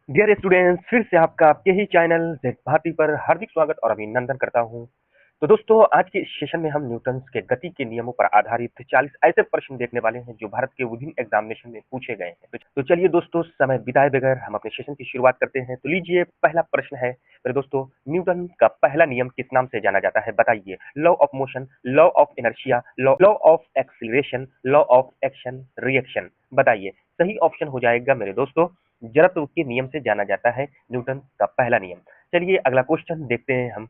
Dear students, फिर से आपका आपके ही चैनल जेड भारती पर हार्दिक स्वागत और अभिनंदन करता हूं। तो दोस्तों, आज के इस सेशन में हम न्यूटन के गति के नियमों पर आधारित 40 ऐसे प्रश्न देखने वाले हैं जो भारत के विभिन्न एग्जामिनेशन में पूछे गए हैं। तो चलिए दोस्तों, समय बिताए बगैर हम अपने सेशन की शुरुआत करते हैं। तो लीजिए, पहला प्रश्न है मेरे दोस्तों, न्यूटन का पहला नियम किस नाम से जाना जाता है? बताइए। Law of motion, law of inertia, law of acceleration, law of action reaction. बताइए। सही ऑप्शन हो जाएगा मेरे दोस्तों, जड़त्व के नियम से जाना जाता है न्यूटन का पहला नियम। चलिए अगला क्वेश्चन देखते हैं हम।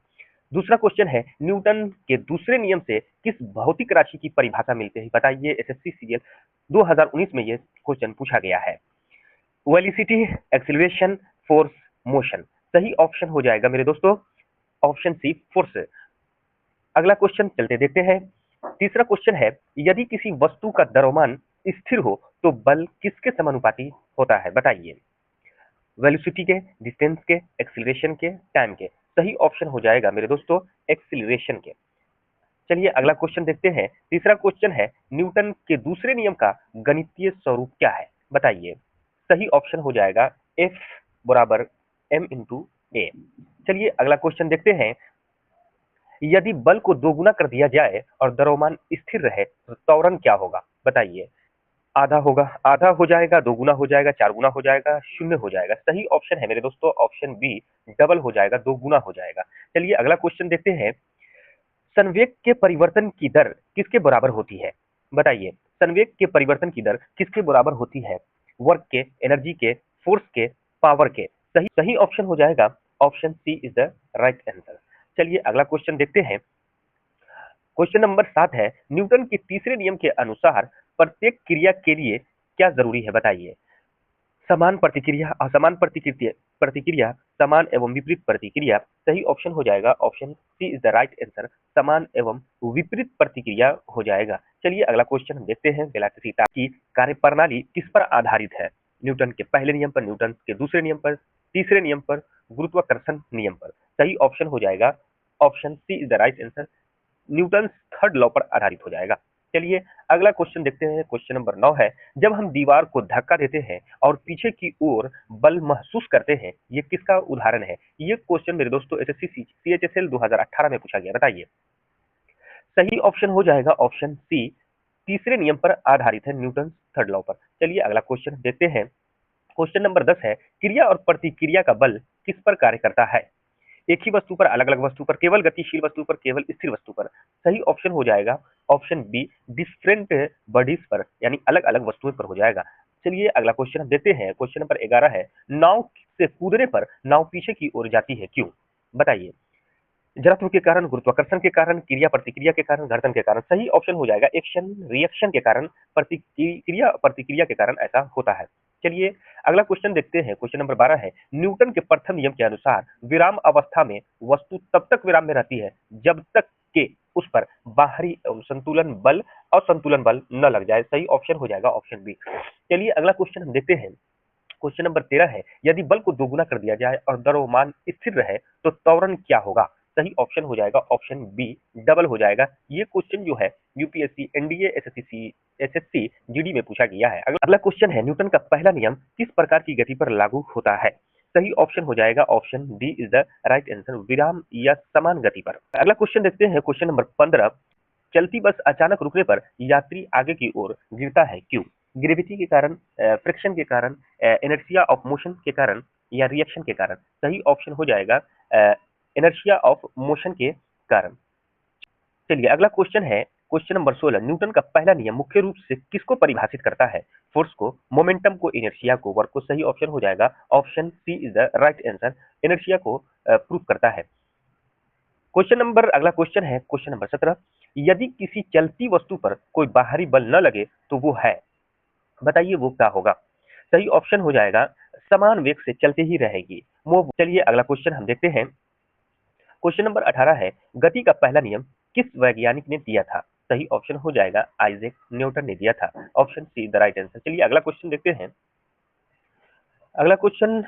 दूसरा क्वेश्चन है, न्यूटन के दूसरे नियम से किस भौतिक राशि की परिभाषा मिलती है? बताइए। एसएससी सीरियल 2019 में यह क्वेश्चन पूछा गया है। Velocity, acceleration, force, motion. सही ऑप्शन हो जाएगा मेरे दोस्तों ऑप्शन सी, फोर्स। अगला क्वेश्चन चलते देखते हैं। तीसरा क्वेश्चन है, यदि किसी वस्तु का द्रव्यमान स्थिर हो तो बल किसके समानुपाती होता है? बताइए। वेलोसिटी के, डिस्टेंस के, एक्सीलरेशन के, टाइम के। सही ऑप्शन हो जाएगा मेरे दोस्तों एक्सीलरेशन के। चलिए अगला क्वेश्चन देखते हैं। तीसरा क्वेश्चन है, न्यूटन के दूसरे नियम का गणितीय स्वरूप क्या है? बताइए। सही ऑप्शन हो जाएगा एफ बराबर एम इंटू ए। चलिए अगला क्वेश्चन देखते हैं। यदि बल को दोगुना कर दिया जाए और द्रव्यमान स्थिर रहे तो त्वरण क्या होगा? बताइए। आधा होगा, आधा हो जाएगा, दोगुना हो जाएगा, चार गुना हो जाएगा, शून्य हो जाएगा। सही ऑप्शन है मेरे दोस्तों ऑप्शन बी, डबल हो जाएगा, दोगुना हो जाएगा। चलिए अगला क्वेश्चन देखते हैं। संवेग के परिवर्तन की दर किसके बराबर होती है? बताइए। संवेग के परिवर्तन की दर किसके बराबर होती है? वर्क के, एनर्जी के, फोर्स के, पावर के। सही सही ऑप्शन हो जाएगा option C is the right answer. चलिए अगला क्वेश्चन देखते हैं। क्वेश्चन नंबर 7 है, न्यूटन के तीसरे नियम के अनुसार प्रत्येक क्रिया के लिए क्या जरूरी है? बताइए। समान प्रतिक्रिया, असमान प्रतिक्रिया प्रतिक्रिया, समान एवं विपरीत प्रतिक्रिया। सही ऑप्शन हो जाएगा option C is the right answer, समान एवं विपरीत प्रतिक्रिया हो जाएगा। चलिए अगला क्वेश्चन हम देखते हैं। वेलोसिटी की कार्यप्रणाली किस पर आधारित है? न्यूटन के पहले नियम पर, न्यूटन के दूसरे नियम पर, तीसरे नियम पर, गुरुत्वाकर्षण नियम पर। सही ऑप्शन हो जाएगा option C is the right answer, Newton third law पर आधारित हो जाएगा। चलिए अगला क्वेश्चन देखते हैं। क्वेश्चन नंबर 9 है, जब हम दीवार को धक्का देते हैं और पीछे की ओर बल महसूस करते हैं, ये किसका उदाहरण है? ये क्वेश्चन मेरे दोस्तों एसएससी सीएचएसएल 2018 में पूछा गया। बताइए। सही ऑप्शन हो जाएगा ऑप्शन सी, तीसरे नियम पर आधारित है, न्यूटन थर्ड लॉ पर। चलिए अगला क्वेश्चन देखते हैं। क्वेश्चन नंबर 10 है, क्रिया और प्रतिक्रिया का बल किस पर कार्य करता है? एक ही वस्तु पर, अलग अलग वस्तु पर, केवल गतिशील वस्तु पर, केवल स्थिर वस्तु पर। सही ऑप्शन हो जाएगा ऑप्शन बी, डिफरेंट बॉडीज पर, यानी अलग अलग वस्तुओं पर हो जाएगा। चलिए अगला क्वेश्चन हम देखते हैं। क्वेश्चन नंबर 11 है, नाव से कूदने पर नाव पीछे की ओर जाती है, क्यों? बताइए। जड़त्व के कारण, गुरुत्वाकर्षण के कारण, क्रिया प्रतिक्रिया के कारण, घर्षण के कारण। सही ऑप्शन हो जाएगा एक्शन रिएक्शन के कारण, प्रतिक्रिया प्रतिक्रिया के कारण ऐसा होता है। चलिए अगला क्वेश्चन देखते हैं। क्वेश्चन नंबर 12 है, न्यूटन के प्रथम नियम के अनुसार विराम अवस्था में वस्तु तब तक विराम में रहती है जब तक कि उस पर बाहरी संतुलन बल और संतुलन बल न लग जाए। सही ऑप्शन हो जाएगा ऑप्शन बी। चलिए अगला क्वेश्चन हम देखते हैं। क्वेश्चन नंबर 13 है, यदि बल को दोगुना कर दिया जाए और द्रव्यमान स्थिर रहे तो त्वरण क्या होगा? सही ऑप्शन हो जाएगा ऑप्शन बी, डबल हो जाएगा। ये क्वेश्चन जो है यूपीएससी, एनडीए, एसएससी जीडी में पूछा गया है। अगला क्वेश्चन है, न्यूटन का पहला नियम किस प्रकार की गति पर लागू होता है? सही ऑप्शन हो जाएगा option D is the right answer, विराम या समान गति पर। अगला क्वेश्चन देखते हैं। क्वेश्चन नंबर 15, चलती बस अचानक रुकने पर यात्री आगे की ओर गिरता है, क्यों? ग्रेविटी के कारण, फ्रिक्शन के कारण, इनर्शिया ऑफ मोशन के कारण, या रिएक्शन के कारण। सही ऑप्शन हो जाएगा इनर्शिया ऑफ मोशन के कारण। चलिए अगला क्वेश्चन है। क्वेश्चन नंबर 16, न्यूटन का पहला नियम मुख्य रूप से किसको परिभाषित करता है? फोर्स को, मोमेंटम को, इनर्शिया को, वर्क को। सही ऑप्शन हो जाएगा option C is the right answer, inertia को प्रूव करता है। अगला क्वेश्चन है क्वेश्चन नंबर 17, यदि किसी चलती वस्तु पर कोई बाहरी बल न लगे तो वो है? बताइए वो क्या होगा? सही ऑप्शन हो जाएगा समान वेग से चलते ही रहेगी, मूव। चलिए अगला क्वेश्चन हम देखते हैं। क्वेश्चन नंबर 18 है, गति का पहला नियम किस वैज्ञानिक ने दिया था? सही ऑप्शन हो जाएगा आइजैक न्यूटन ने दिया था, option see the right answer. चलिए अगला क्वेश्चन देखते हैं। अगला क्वेश्चन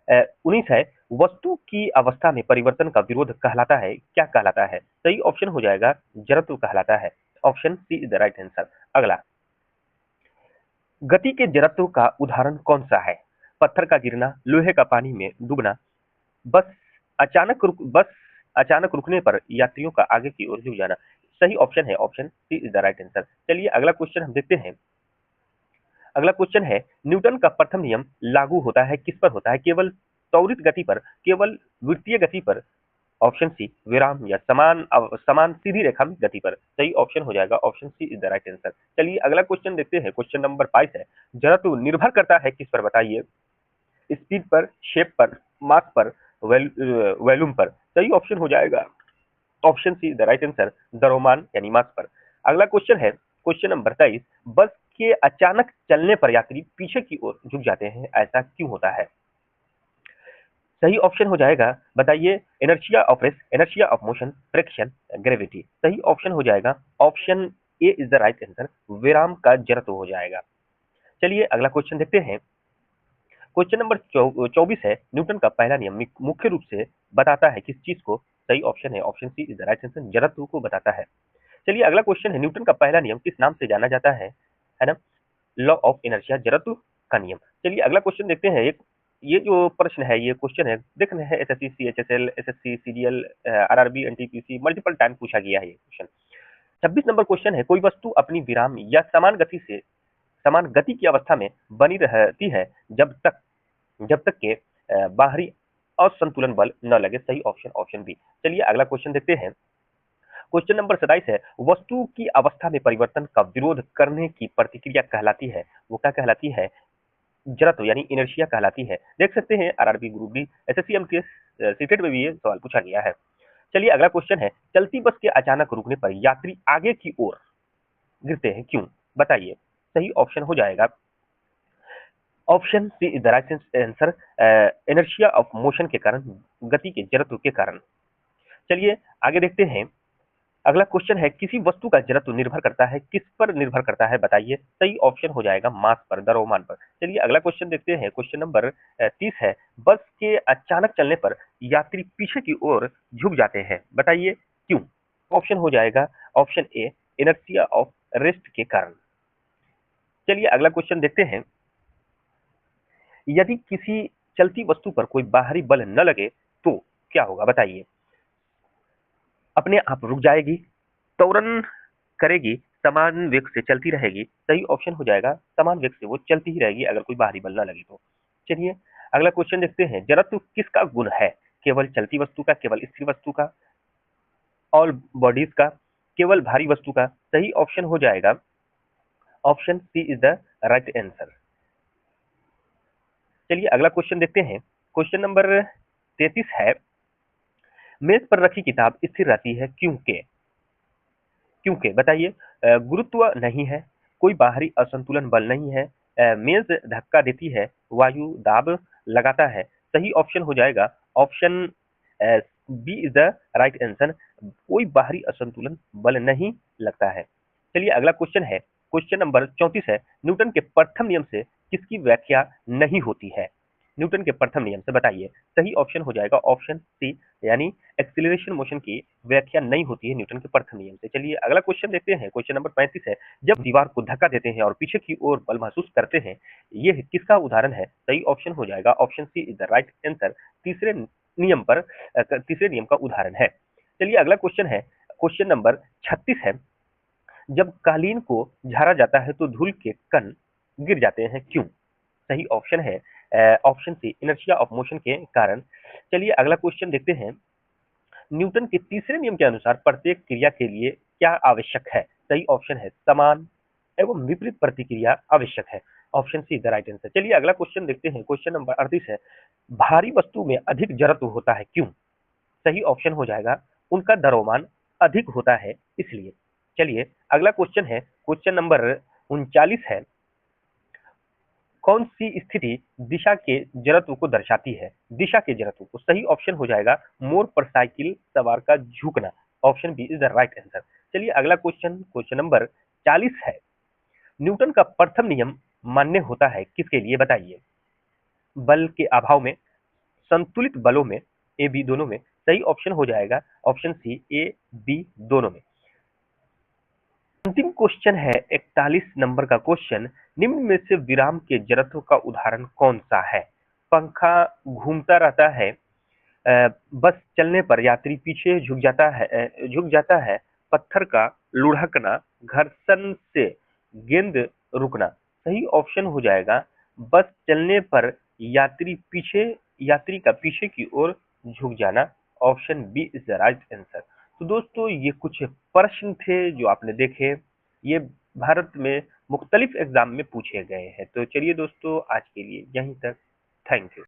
19 है, वस्तु की अवस्था में परिवर्तन का विरोध कहलाता है, क्या कहलाता है? सही ऑप्शन हो जाएगा जड़त्व कहलाता है, option C is the right answer. अगला, गति के जड़त्व का उदाहरण कौन सा है? पत्थर का गिरना, लोहे का पानी में डूबना, बस बस अचानक रुकने पर यात्रियों का आगे की ओर झुक जाना। सही ऑप्शन है option C is the right answer. चलिए अगला क्वेश्चन हम देखते हैं। अगला क्वेश्चन है, न्यूटन का प्रथम नियम लागू होता है किस पर होता है? केवल त्वरित गति पर, केवल वृत्तीय गति पर, ऑप्शन सी विराम या समान सीधी रेखा में गति पर। सही ऑप्शन हो जाएगा option C is the right answer. चलिए अगला क्वेश्चन देखते हैं। क्वेश्चन नंबर 5 है, जड़त्व निर्भर करता है किस पर बताइए? स्पीड पर, शेप पर, मास पर, वॉल्यूम पर। सही ऑप्शन हो जाएगा option see the right answer, द्रव्यमान यानी मास पर। अगला क्वेश्चन है क्वेश्चन नंबर 23, बस के अचानक चलने पर यात्री पीछे की ओर झुक जाते हैं, ऐसा क्यों होता है? सही ऑप्शन हो जाएगा, बताइए, inertia of rest, inertia of motion, friction, gravity. सही ऑप्शन हो जाएगा option A is the right answer, विराम का जड़त्व हो जाएगा। चलिए अगला क्वेश्चन देखते हैं। क्वेश्चन नंबर 24 है, न्यूटन का पहला नियम मुख्य रूप से बताता है किस चीज को? सही ऑप्शन है option C is the right answer, जड़त्व को बताता है। चलिए अगला क्वेश्चन है, न्यूटन का पहला नियम किस नाम से जाना जाता है ना? लॉ ऑफ इनर्शिया, जड़त्व का नियम। चलिए अगला क्वेश्चन देखते हैं। एक ये जो प्रश्न है, ये क्वेश्चन है, देख रहे हैं SSC, CHSL, SSC, CGL, RRB, NTPC, multiple time पूछा गया है ये क्वेश्चन। 26 नंबर क्वेश्चन है, कोई वस्तु अपनी विराम या समान गति की अवस्था में बनी रहती है जब तक के बाहरी असंतुलन बल न लगे। सही ऑप्शन ऑप्शन बी। चलिए अगला क्वेश्चन देखते हैं। क्वेश्चन नंबर 27 है, वस्तु की अवस्था में परिवर्तन का विरोध करने की प्रतिक्रिया कहलाती है, वो क्या कहलाती है? जड़त्व यानी इनर्शिया कहलाती है। देख सकते हैं RRB, group D, SSC, MTS, CTET में भी ये सवाल पूछा गया है। चलिए अगला क्वेश्चन है, चलती बस के अचानक रुकने पर यात्री आगे की ओर गिरते हैं, क्यों? बताइए। सही ऑप्शन हो जाएगा option C is the right answer, inertia of motion के कारण, गति के जड़त्व के कारण। चलिए आगे देखते हैं। अगला क्वेश्चन है, किसी वस्तु का जड़त्व निर्भर करता है किस पर निर्भर करता है? बताइए। सही ऑप्शन हो जाएगा मास पर, द्रव्यमान पर। चलिए अगला क्वेश्चन देखते हैं। क्वेश्चन नंबर 30 है, बस के अचानक चलने पर यात्री पीछे की ओर झुक जाते हैं, बताइए क्यों? ऑप्शन हो जाएगा option A, inertia of rest के कारण। चलिए अगला क्वेश्चन देखते हैं। यदि किसी चलती वस्तु पर कोई बाहरी बल न लगे तो क्या होगा? बताइए। अपने आप रुक जाएगी, त्वरण करेगी, समान वेग से चलती रहेगी। सही ऑप्शन हो जाएगा समान वेग से वो चलती ही रहेगी अगर कोई बाहरी बल ना लगे तो। चलिए अगला क्वेश्चन देखते हैं। जड़त्व किसका गुण है? केवल चलती वस्तु का, केवल स्थिर वस्तु का, ऑल बॉडीज का, केवल भारी वस्तु का? सही ऑप्शन हो जाएगा option C is the right answer. चलिए अगला क्वेश्चन देखते हैं। क्वेश्चन नंबर 33 है, मेज पर रखी किताब स्थिर रहती है क्योंकि? बताइए। गुरुत्व नहीं है, कोई बाहरी असंतुलन बल नहीं है, मेज धक्का देती है, वायु दाब लगाता है। सही ऑप्शन हो जाएगा option B is the right answer, कोई बाहरी असंतुलन बल नहीं लगता है। चलिए अगला क्वेश्चन है। क्वेश्चन नंबर 34 है, न्यूटन के प्रथम नियम से किसकी व्याख्या नहीं होती है? न्यूटन के प्रथम नियम से बताइए। सही ऑप्शन हो जाएगा ऑप्शन सी, यानी एक्सीलरेशन मोशन की व्याख्या नहीं होती है न्यूटन के प्रथम नियम से। चलिए अगला क्वेश्चन देखते हैं। क्वेश्चन नंबर 35 है, जब दीवार को धक्का देते हैं और पीछे की ओर बल महसूस करते हैं, ये किसका उदाहरण है? सही ऑप्शन हो जाएगा option C is the right answer, तीसरे नियम का उदाहरण है। चलिए अगला क्वेश्चन है। क्वेश्चन नंबर 36 है, जब कालीन को झाड़ा जाता है तो धूल के कण गिर जाते हैं, क्यों? सही ऑप्शन है option C, inertia of motion के कारण। चलिए अगला क्वेश्चन देखते हैं। न्यूटन के तीसरे नियम के अनुसार प्रत्येक क्रिया के लिए क्या आवश्यक है? सही ऑप्शन है समान एवं विपरीत प्रतिक्रिया आवश्यक है। Option see the right answer. चलिए अगला क्वेश्चन देखते हैं। क्वेश्चन नंबर 38 है, भारी वस्तु में अधिक जड़त्व होता है, क्यों? सही ऑप्शन हो जाएगा उनका द्रव्यमान अधिक होता है, इसलिए। चलिए अगला क्वेश्चन है। क्वेश्चन नंबर 39 है, कौन सी स्थिति दिशा के जड़त्व को दर्शाती है? दिशा के जड़त्व को। सही ऑप्शन हो जाएगा मोर पर साइकिल सवार का झुकना। Option B is the right answer. चलिए अगला क्वेश्चन, क्वेश्चन नंबर 40 है, न्यूटन का प्रथम नियम मान्य होता है किसके लिए? बताइए। बल के अभाव में, संतुलित बलों में, ए बी दोनों में? सही ऑप्शन हो जाएगा ऑप्शन सी, ए बी दोनों में। अंतिम क्वेश्चन है 41 नंबर का क्वेश्चन, निम्न में से विराम के जड़त्व का उदाहरण कौन सा है? पंखा घूमता रहता है, बस चलने पर यात्री पीछे झुक जाता है, पत्थर का लुढ़कना, घर्षण से गेंद रुकना सही ऑप्शन हो जाएगा। बस चलने पर यात्री का पीछे की ओर झुक जाना, option B is the right answer. तो दोस्तों ये कुछ प्रश्न थे जो आपने देखे, ये भारत में मुख्तलिफ एग्जाम में पूछे गए हैं। तो चलिए दोस्तों आज के लिए यहीं तक, थैंक यू।